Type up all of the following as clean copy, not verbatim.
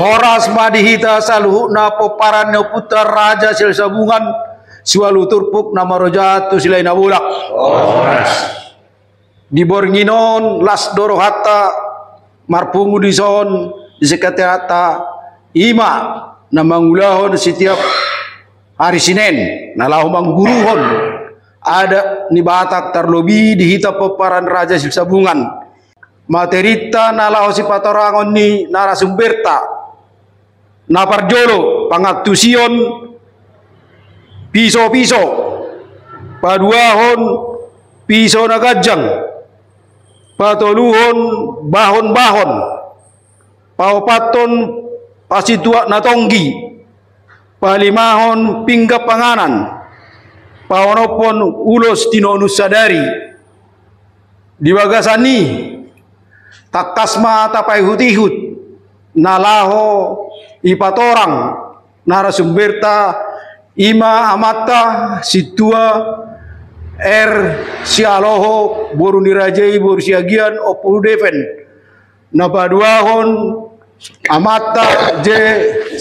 Horas madihita saluhuna peparan putar raja silsabungan siwalu turpuk nama rojatu silaina bulak. Horas Dibornginon las dorohata marpungu dison disekatehata ima namangulahon setiap hari Senin nalahu mangguruhon ada ni Batak terlebih dihita peparan raja silsabungan materita nalahu si patorangon ni narasumberta naparjolo pangatusion piso-piso paduahon piso nagajang patoluhon bahon-bahon paupaton pasitua natonggi palimahon pinggap panganan paonopon ulos tinonus sadari diwagasani takasma tapai hutihut nalaho ipatorang narasumberta ima amata situa sialoho boru nirajai boru siagian opulu defen napaduahon amata je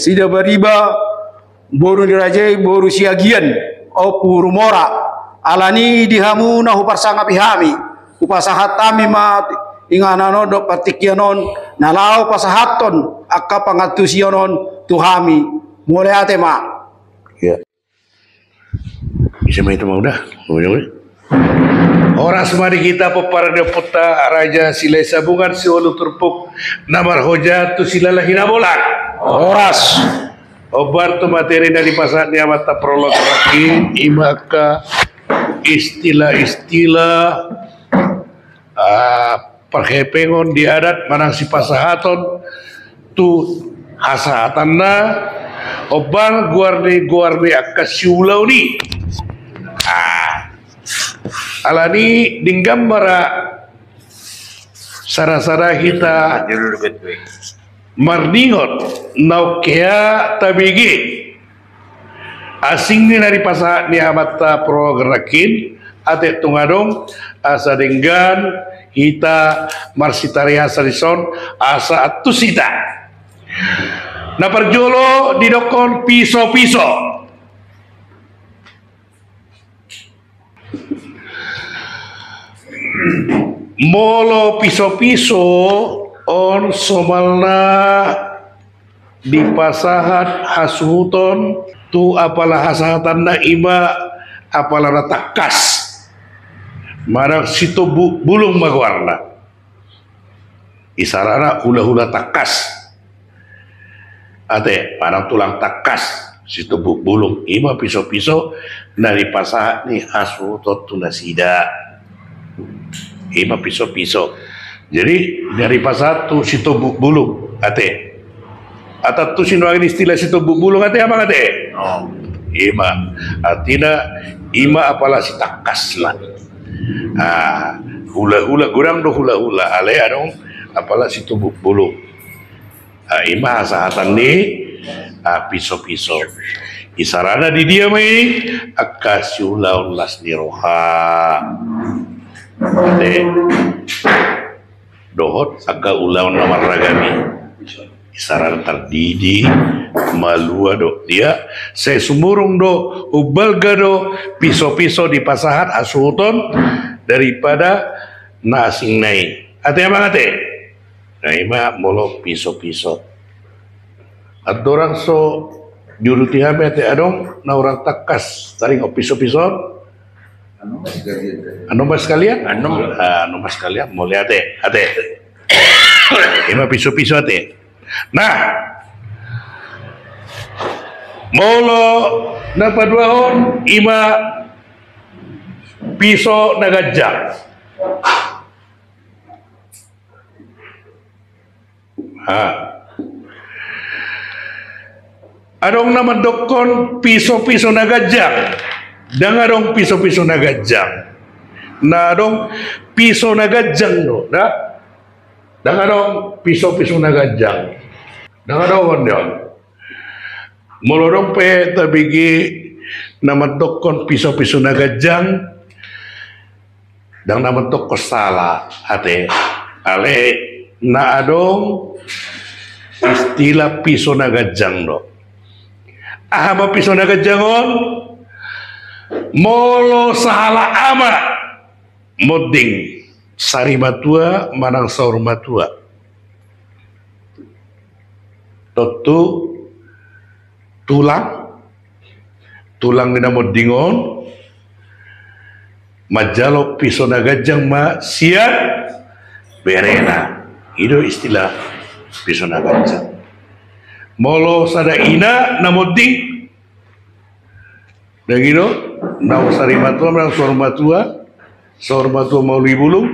sida bariba boru nirajai boru siagian opuru mora alani dihamu nahu parsanga pihami upasahatami mat inganano do patikianon nalau pasahaton akka pangatusionon tuhami mulai atema ya bisa main itu mah udah Horas mari kita peparada puta raja silai sabungan siwalu turpuk namar hojatu silalahina bolak. Horas obar tu materi dari pasatnya mata prolog lagi imaka istilah-istilah perhepengon di adat manang si pasahaton tu hasahatanna obar guarni akasiulau ni alani dinggam mara sara-sara kita marningot naukea tabigi asing ni dari pasah ni amata pro gerakin ate tungadong asa denggan kita marsitaria sarison asa atusita na perjolo didokon piso-piso molo piso-piso on somalna di pasahat hasuton tu apalah hasahatan na ima apalah ratakas marang situ bulung magwarna isarana hula-hula takas ate marang tulang takas situ bulung ima piso-piso dari pasahat ni hasuton tu nasida ima piso-piso jadi dari pasar tu situ bulung ate atau tu sinuangin istilah situ bulung ate apa ate ima artinya ima apalah si takas lah hula-hula kurang do hula-hula ale adong apalah situ bulung ima asahatan ni piso-piso isarana di dia mai akasiulaun lasniroha ade dohot aga ulaun namar ragami isaran tardidi malua do dia saya sumurung do ubalga do piso-piso di pasahat asuton daripada nasing nai ate apa ate naima molo piso-piso adorang so juruti habe ate adong na orang takas taring piso-piso anu mas sekalian mau lihat ate ima piso-piso ate nah molo napaduahon ima piso nagajak adong nama dokon piso-piso nagajak dangadong piso-piso nagajang nadong piso nagajang do da dangadong piso-piso nagajang dangadong yon molodong pe tabigi namadokon piso-piso nagajang dang namadok ko sala ate ale na adong istilah piso nagajang do. Ahama piso nagajangon molo sahala ama moding sari matua manang saur matua. Totu tulang dina modingon majalo piso nagajang ma siat berena. Itu istilah piso nagajang. Molo sada ina namoding dan gitu naw sari matua menang saur matua mau libulung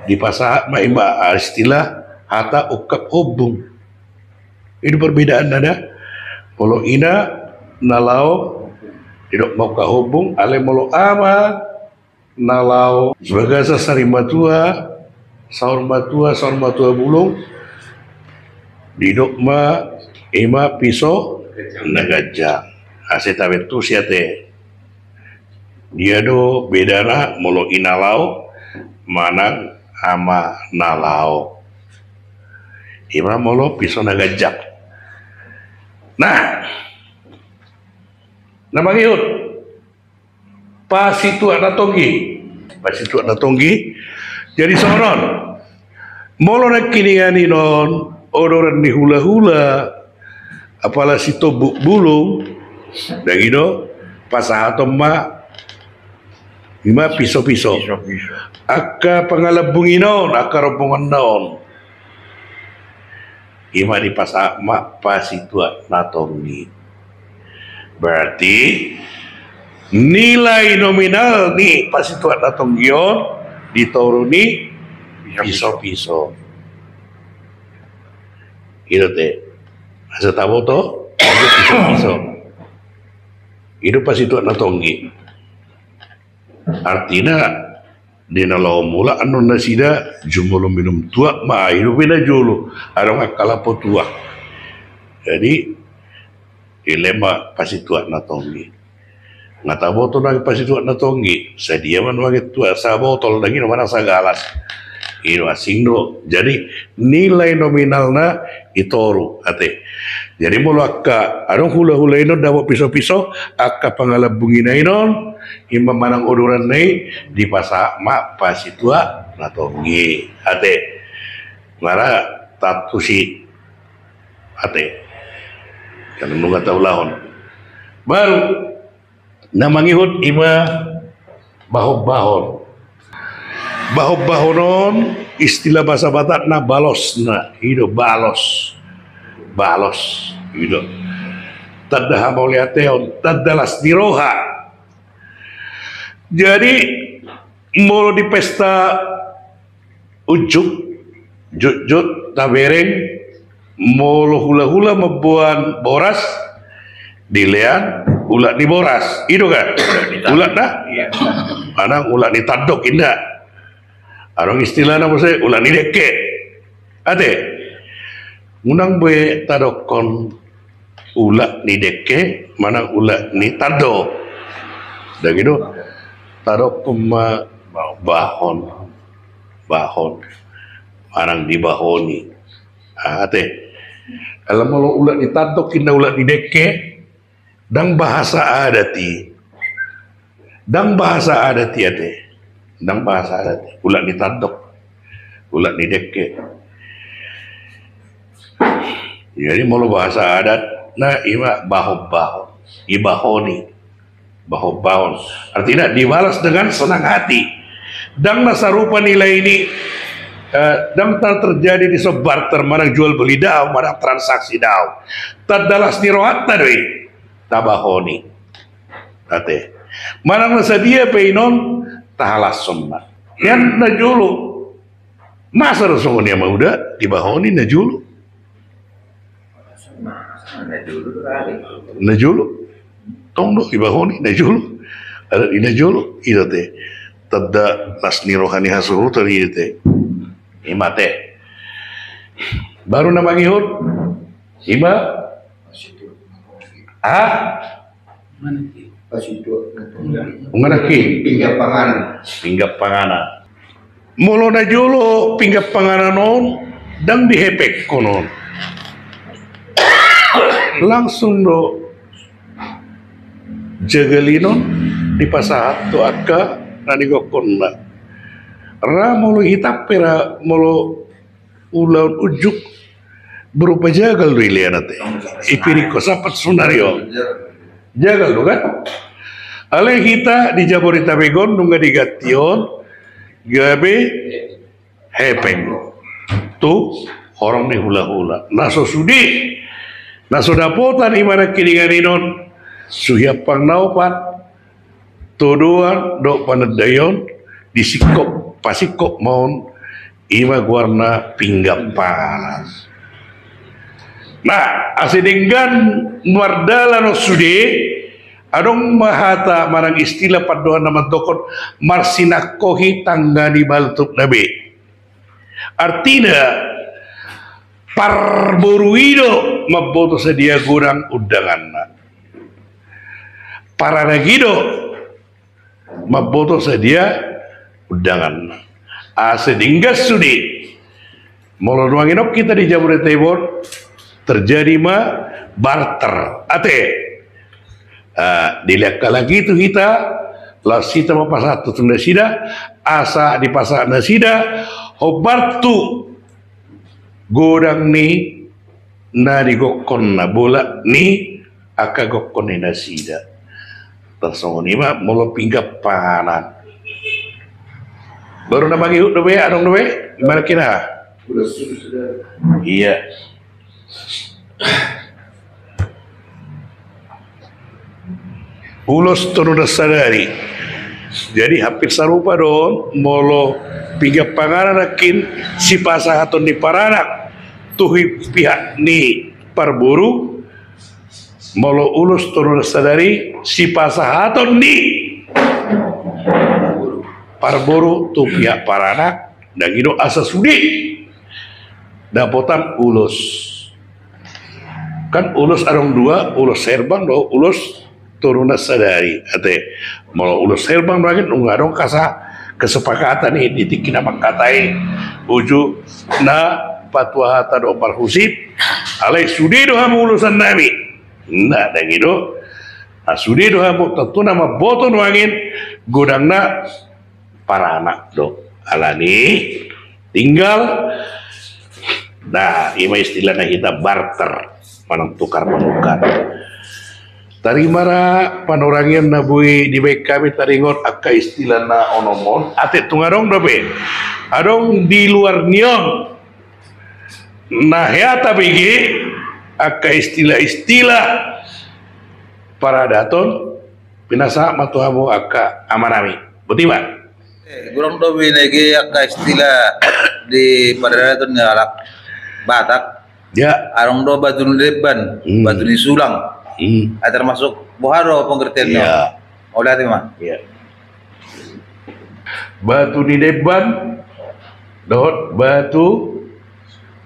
di pasah ma istilah hata ukap hubung. Itu perbedaan ada. Molo ina nalau tidak mau ka hubung ale molo ama nalau sebagai sari matua saur matua bulung didok ma ima piso nagajang. Aseta betu siate. Dia do bedana molo inalau manang ama nalau. Ima molo piso nagajang. Nah, nama ngiyut pasitu ada tonggi. Jadi sonon molo nak kiniani non odoran ni hula-hula apalah si tobuk bulung dan gitu pasahatom ma ima piso-piso akka pangalabung inon akka rombongan naon ima di pasah ma pasitua natongi. Berarti nilai nominal nih pasitua natonggion dituruni piso-piso. Itu teh asa tahu to piso-piso. Itu pas itu natonggi. Artinya di nalau mula anu nasida jumolo minum tua ma itu bina julu arong akala tua. Jadi dilema pas itu natonggi. Ngata botol lagi pas itu natonggi. Sedia man wage tua sa botol lagi mana sagalas. Itu asing do. Jadi nilai nominalna itoru ate. Jadi mulu akka arong hula-hula inon dawa piso-piso akka pangalabungina inon imam manang odoran nai di pasah mak pasitua natongi ate. Ngara tatusi ate. Kan nunga taulahon. Baru namangihut ima bahon. Bahonon istilah bahasa Batak na balos na itu balos itu tadaha mauliateon tadalas diroha. Jadi mau di pesta jut tabereng mau hula-hula membuat boras dilean ulat di boras itu kan ulat dah mana ulat ditadok indah. Arong istilahnya apa sih? Ulah ni deke, ade. Unang be tadokon ulah ni deke, mana ulah ni tado. Dan gitu, tadok pema bahon, manang dibahoni. Ade. Kalau mau ulah ni tadok, kena ulah ni deke, dang bahasa adati ade. Dang bahasa adat ulat ditandok ulat dideke. Jadi mau bahasa adat nah ima ibahoni artinya dibalas dengan senang hati dan nasarupa nilai ini dan terjadi di sebarter manang jual beli daun manang transaksi daun tadalas nirohat tadwi tabahoni ate manang nasadia peinon tahalas somma yang najulu masa rasulnya mah udah dibahoni najulu tongdo dibahoni najulu ada di najulu itu teh tada nasni rohani hasuhu tadi teh imate baru nama ngihut ima Unganaki pinggap panganan. Mulu najulu pinggap panganan non dang dihepek konon. langsung do jagalinon di pasahat to akka nani gokonna ra molo hitap pera molo ulaun ujuk berupa jagal do ilianate ipiri ko sapat sunario jagal do kan ale hita di Jabodetabek nungga digation gabe hepeng tu orang ni hula-hula naso sudi naso dapotan imana kininganinon suhiap pangnaupan todoan do panadayon disikop pasikop maun ima guarna pinggap panas nah asidinggan nuardala no sudi adong mahata marang istilah padoan nama dokon marsinakohi tangga di baltuk nabe artinya parboruido maboto sedia gurang undangan para nagido maboto sedia undangan asedinggas sudi molo nuanginok kita di Jabodetabek terjadi barter ate dilihat lagi itu kita lasita mapasat tu nasida asa di pasar nasida hobartu godang ni na digokon na bola ni aka gokon ni nasida tersongon ima molo pinggap panan baru nama ngihut dobe adong dobe gimana kira iya ulos tono sadari jadi hampir sarupa don molo pinggap pangaranakin si pasahaton di paranak tuhi pihak ni parburu molo ulos tono sadari si pasahaton ni parburu tu pihak paranak dan gido asa sudi dapotan ulos kan ulos arong dua ulos serban do ulos turun sadari ate mau ulos serban lagi nungarong kasa kesepakatan ini ditikina makatai uju na patwa hata do parhusip alai sudi do hamu ulusan nami nah dan itu sudi do hamu tentu nama boton wangin godangna para anak do alani tinggal nah ima istilahnya kita barter manang tukar menukar tari mara panorangian nabui di baik kami taringon akka istilah na onomon ate tungarong dobe adong di luar nion nah heata bigi akka istilah para daton pinasa matuhamu akka amanami betul ba gurang dobe lagi akka istilah di pada daton ngalak Batak ya arong do batu deban batu ni sulang termasuk boharo pengertiannya. Ya. Udah tuh mah. Ya. Batu di deban, dot batu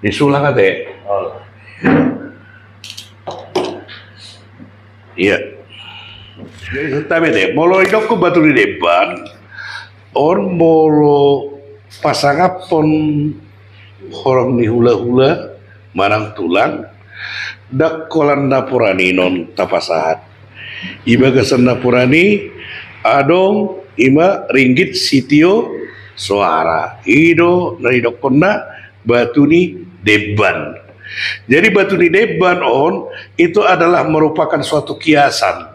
di sulang ate. Oh. Iya. Jadi tapi deh, molo idok ku batu di deban, on molo pasangapon orang ni hula-hula marang tulang. Dak kolan napurani non tapasahat iba gasan napurani adong ima ringgit sitio suara ido nari dokonna batu ni deban jadi batu ni deban on itu adalah merupakan suatu kiasan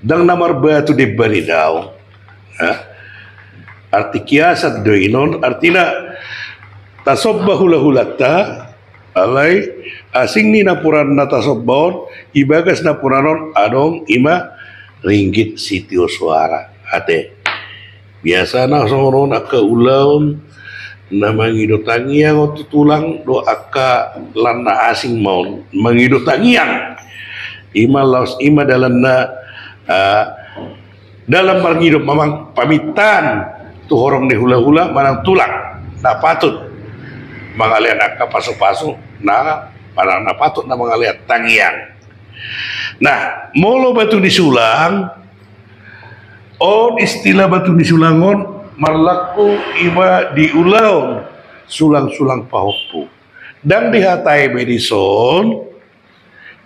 dan namar batu deban idau arti kiasan do inon artina tasobbahu lahulata alai asing ni napuran natasobbaon ibagas napuranon adong ima ringgit sitio suara ate biasa na sono akka ulaun na mangido tangiang o tutulang do akka lana asing maun mangido tangiang ima laos ima dalam na dalam mangido mamang pamitan tu horong ni hula-hula manang tulang na patut mangalian akka paso-paso na parang napatut na mga lihat tangiang. Nah, molo batu disulang, on istilah batu disulangon marlaku iba diulaon sulang-sulang pahopu. Dan dihatai medison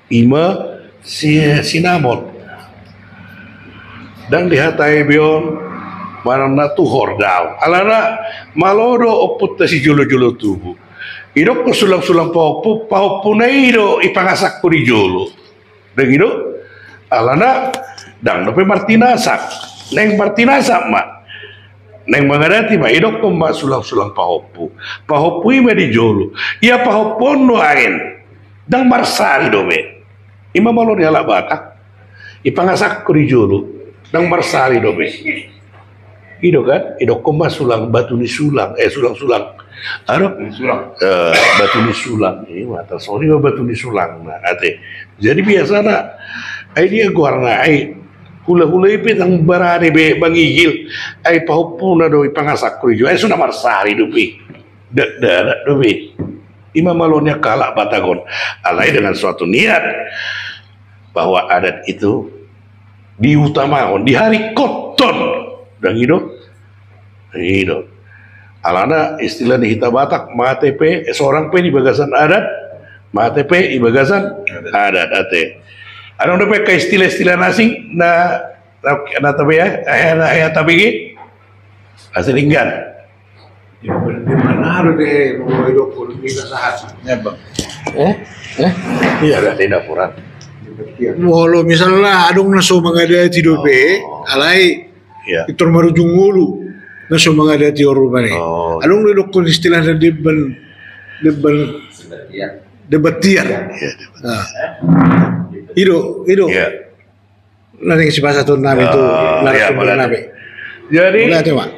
ima sinamot dan dihatai bion marana tuhor daw alana malodo oput si jolo-jolo tubuh idok ko sulang-sulang paupu na ido ipangasak ko di jolo dan ido alana dang dope martinasak neng martinasak ma neng mangadati ma idok ko ma sulang-sulang paupu ima di jolo ia pahopon no ain dang marsari dobe ima malo ni ala batak ipangasak ko di jolo dang marsari dobe ido kan idok ko ma sulang batu ni sulang sulang-sulang batu ni sulang ini mata sorry batu ni sulang nah ate jadi biasa na ai dia guarna ai hula-hula ipe tang barane be bangigil ai pahupuna do ipangasak ko ai suna marsari dupi da dupi ima malonya kala batagon alai dengan suatu niat bahwa adat itu diutamakan di hari koton dan itu alana istilah di Hita Batak matepe seorang pe di bagasan adat matepe di bagasan adat ate ada udah pakai istilah-istilah asing na tapi ya tapi asalinggan di mana ada deh mau hidup kita sahat Ya bang. iya ada di dapuran walau misalnya adong naso mangada tidur be alai iya itu marujung ngulu naso mangada ti orubane adong hidup kon istilah na deban debatian iya nah Ido, iya nanti si bahasa tuh nabi itu narasumber nabi. jadi Boleh tuh mak.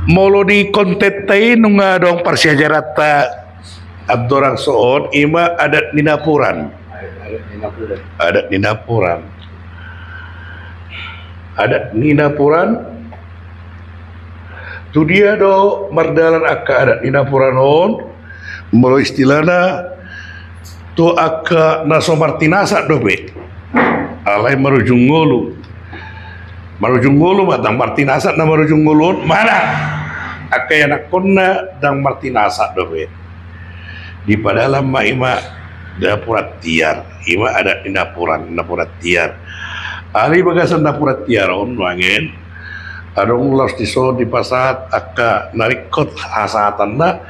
molo di kontetai nunga dong parsiajarata abdorang soon ima adat ninapuran adat ninapuran tu dia do mardalan akka adat ninapuran on molo istilahna tu akka naso martinasa dobe alai marujung ngulu matang martinasa na marujung ngulu mana akka yana konna dang martinasa dobe di padalam ma ima dapurat tiar ima ada inapuran tiar ali bagasan dapurat tiar on wangen adong los diso di pasat akka narikot hasatan na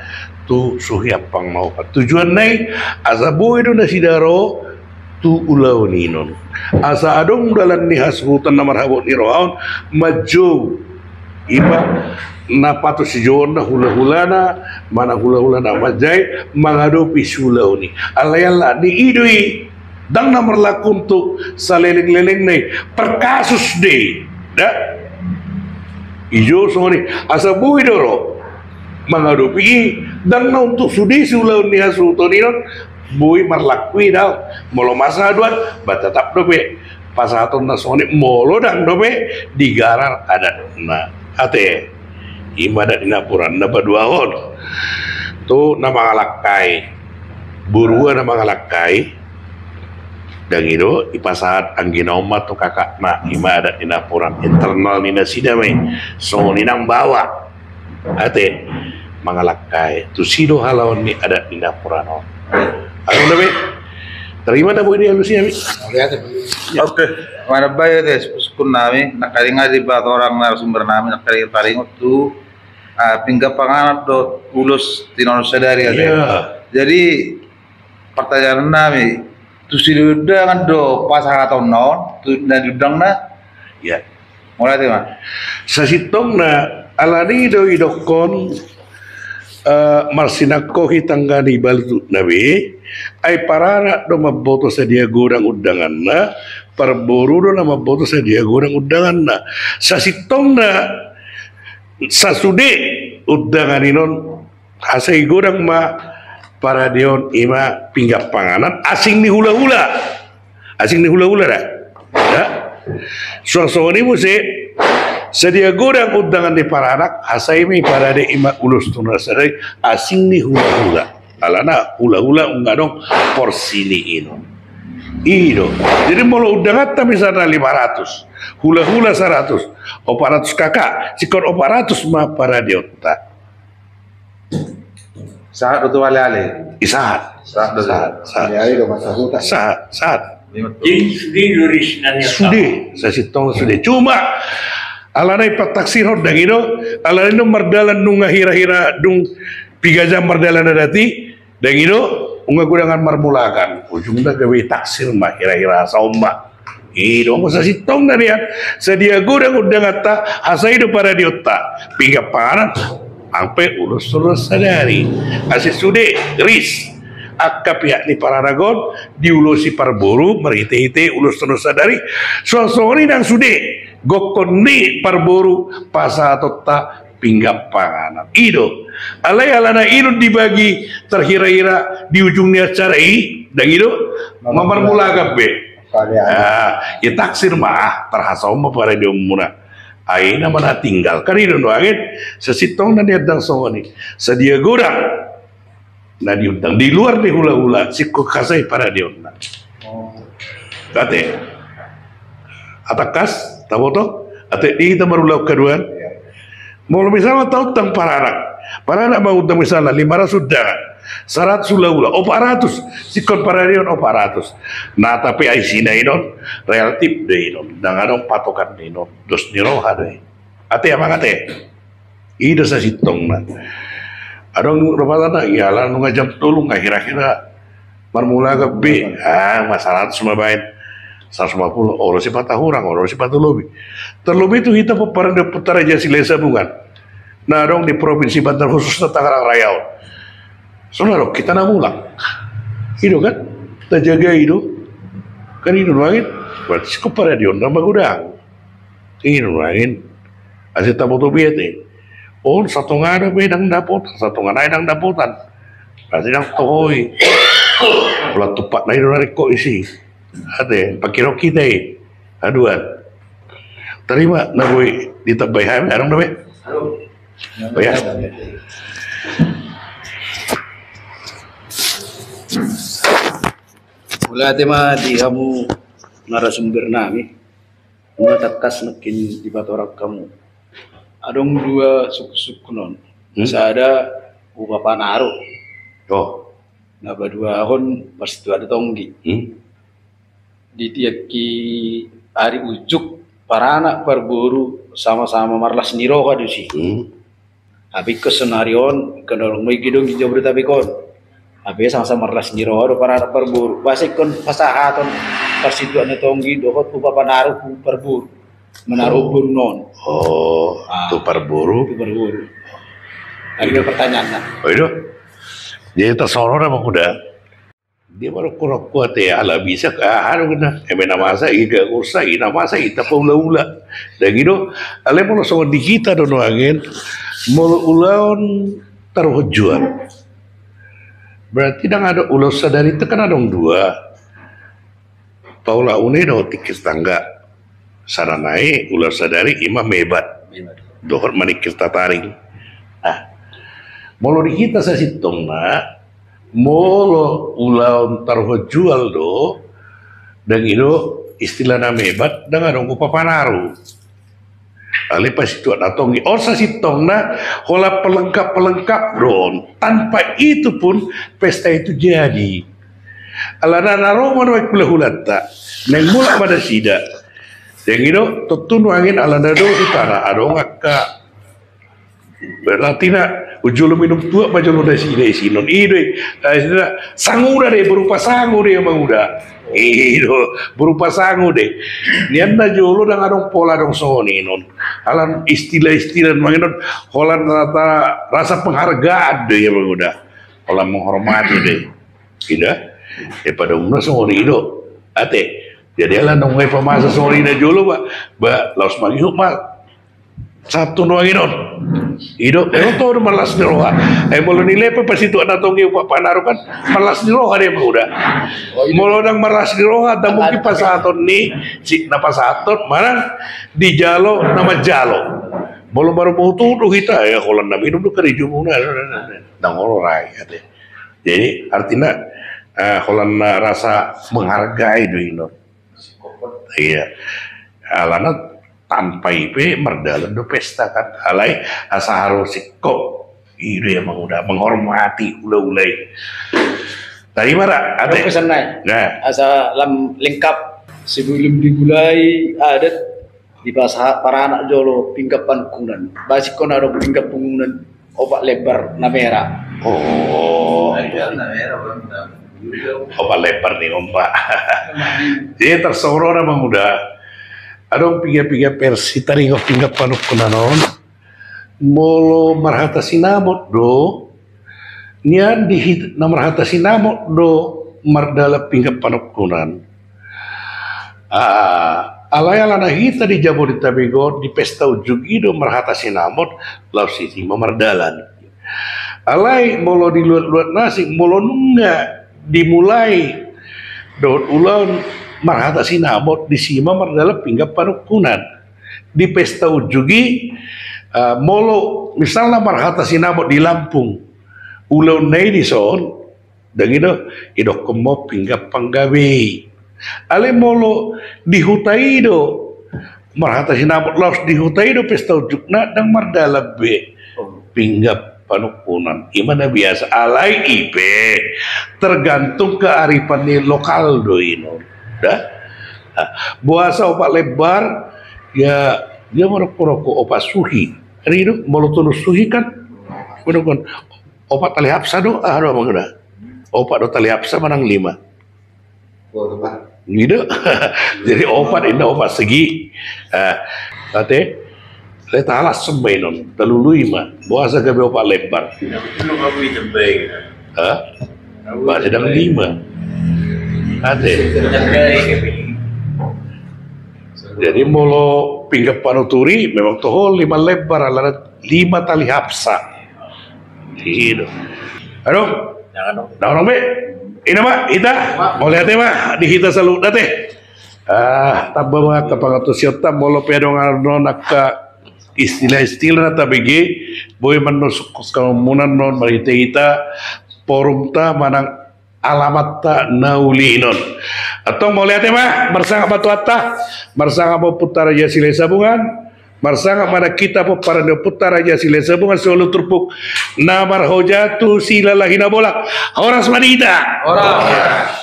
tu suhiap pang mau tujuan nai asa boy do na sidaro tu ulau ninon asa adong dalan ni hasrutan na marhabot ni roaon majo iba na patu si jon na hula-hulana mana hula-hulana majai manghadopi sulau ni alayala ni idui dang na merlakun tu saleleng-leleng nai perkasus de da ijo soni asa boy doro manghadopi dan na untuk sudi sulau ni hasuto ni non bui marlakui daw molo masa duan batatap dobe pasaton na soni molo dang dobe digarar adat na ate imadat inapuran na baduahon tu na mangalakai burua na mangalakai dan itu ipasahat angginoma tu kakak na imadat inapuran internal ni nasidame so ni nang bawa ate mangalakai tu sido halawan ni adat ni dapurano aku nabe terima dah ini halusnya mi Oke, mana bayar deh sukun nami nakaringa di bat orang narasumber nami nakaringa paling tu pingga panganan do ulus tinon sadari ada. Jadi pertanyaan nami tu sido dengan do pasang atau non tu dan udang na ya mulai tu mah. sasitong na alani do idokon marsinako hitanggani baltu nabi ay parana do maboto sa dia gurang udangan na parburu do na maboto sa dia gurang udangan na sasitong na sasude udangan inon asay gurang ma para dion ima pinggap panganan asing ni hula-hula dah ya suang-suang ini mesti sedia goreng undangan di para anak hasaimi para de ima ulus tunai sadai asing ni hula-hula alana hula-hula enggak dong porsi ni ino jadi mau undangan tapi sana 500 hula-hula 100 400 kakak sikor 400 mah para diota Saat itu ale-ale. isahat Sah dah. Saat. Hari do masa hutan. Saat. Jing sudi luris nanya. Sudah, saya sitong sudah. Cuma alanai pataksirot dah gitu, alanai no mardalan nung hira-hira dung 3 jam mardalan dati, dah gitu, unga gudangan marmulakan. Ujungnya gawe taksir mah hira-hira sauma. Itu aku sa sitong na niya. Sa dia gudang ngata asay do para diota. Piga paran ampe ulus-ulus sadari. Asi sude ris. Akka pihak ni Pararagon diulusi Parburu merhite-hite ulus-ulus sadari. Sosori nang sude gokon ni Parburu pasa tota pinggap panganan. Ido alay alana ido dibagi terhira-hira di ujungnya carai dan ido mamarmula gabe. Ya taksir mah terhasau mah para dia muna. Aina mana tinggal kari dono angin sesitong na dia dang songoni sedia gudang na diundang di luar di hula-hula sikko kasai para dia undang. Kate atakas taboto ate di kita baru keduan mau misalnya tahu tentang para anak mau tentang misalnya 500 dah 100 hula-hula 400 sikon para dia 400 nah tapi aisina inon relatif deh inon dan ada patokan deh inon dos niroha deh ate amang ate ida sa sitong na adong rupanya ya lah nunggu jam tolong kira-kira marmula gabi masalah semua bain 150 orang si patah orang orang si patah lebih terlebih itu kita peperan putar aja silesa bukan nah dong di provinsi Banten khususnya Tangerang Raya soalnya kita namulang itu kan kita jaga itu kan itu nuangin berarti kepada dia nama gudang ini nuangin asyik tamu tu biete oh satu ngada bedang dapotan satu ngada bedang dapotan berarti yang tohoi ulah tupak na dari kok isi ada pakiro kita aduan terima na boy ditabay ham arong nabe bayar Wala tema di kamu narasumber nami mengatakas nakin di batorak kamu adong 2 suku-suku non bisa ada upah naruh oh nah berdua akon pasti itu ada tonggi di tiap ki hari ujuk para anak Parburu sama-sama marlas niroka di sini tapi kesenarion kendorong may gidong hijau berita bikon tapi sama-sama marlas niroka para anak Parburu basi kon pasahaton persituan na tonggi dokot upah naruh Parburu menaruh buru non itu Parburu itu Parburu ada pertanyaan oh itu jadi tersorot apa kuda dia baru kurang kuat ya ala bisa ke haru kena emena masa ika usai ina masa ita paula-ula dan gitu ale mau sama di kita dono angin mau ulaun taruh jual berarti dang ada ulau sadari itu kan ada 2 paula une do tikis tangga saranai ulau sadari imam hebat dohor manikir tataring mau di kita saya situng na molo ulau taruh jual do dan itu istilah nama hebat dengan dong upapanaru ali pas itu ada tongi orsa sitong na hola pelengkap don tanpa itu pun pesta itu jadi alana naroma no ikula hulata neng mula pada sida yang itu tutun angin alana do utara adong akka berlatina ujul minum tua baju lo desi non ide sangu deh berupa sangu deh emang udah itu berupa sangu deh nianda jolo dan adong pola dong soni non alam istilah-istilah manginon holan rasa penghargaan deh emang udah holan menghormati deh tidak pada umumnya soni itu ate jadi alam nongai pemasa soni na jolo ba laos magi mah satu nuangin on ido to malas ni roha molo nilai pa situ ana tongi pa panaru kan malas ni roha dia udah molo nang malas ni roha da mungkin pasaton ni si na pasaton marang di jalo nama jalo molo baru mau tuduh kita ya kalau nam hidup tu kari jumuna nang rai jadi artinya kalau rasa menghargai do ino iya alana tanpa IP merdalan do pesta kan alai asa harus sikok itu emang udah menghormati ulai-ulai Dari mana? Ada pesan naik. Nah, Asa lam lengkap sebelum dimulai adat di bahasa para anak jolo pinggap pangkungan. Basi kon ada pinggap pangkungan opak lebar na merah. oh, obat lebar nih om Pak. Jadi tersoro nama muda. Adong piga-piga persi taringo pinggap panuk kunanon. Molo marhata sinamot do. Nian dihit na marhata sinamot do mardala pinggap panuk kunan. Alaya lana hita di Jabodetabek di pesta ujugido marhata sinamot lau sisi memardalan. Alai molo di luar nasi molo nunga dimulai daun ulang marhata sinamot di sima mardala pinggap panukunan di pesta ujugi molo misalnya marhata sinamot di Lampung ulang nai di son dan itu kemo pinggap panggawe ale molo di Hutaido marhata sinamot laos di Hutaido pesta ujugna dan mardala be pinggap panukunan gimana biasa alai ipe tergantung kearifan lokal do ino dah buasa opak lebar ya dia merokok opak suhi hari itu mau tulus suhi kan menurut opak tali hapsa do ada mengena opak do tali hapsa menang 5 gitu jadi opak ini opak segi kate leta alas sembenon telului mah buasa gabe opak lebar Belum kamu jembek. Pak sedang 5 ade jadi molo pinggap panuturi memang toho 5 lebar alana 5 tali hapsa gitu aduh jangan be ini mah ita mau lihat mah di hita selalu date tabba mah kapangato siota molo pedong arno nakka istilah-istilah tabege boy manusuk kamunan non marita ita forum ta manang alamat ta naulinon atau mau lihat mah marsanga batu atta marsanga mau putar aja sile sabungan marsanga mana kita po para putar aja sile sabungan solo turpuk namar hojatu sila lahina bolak orang semanita orang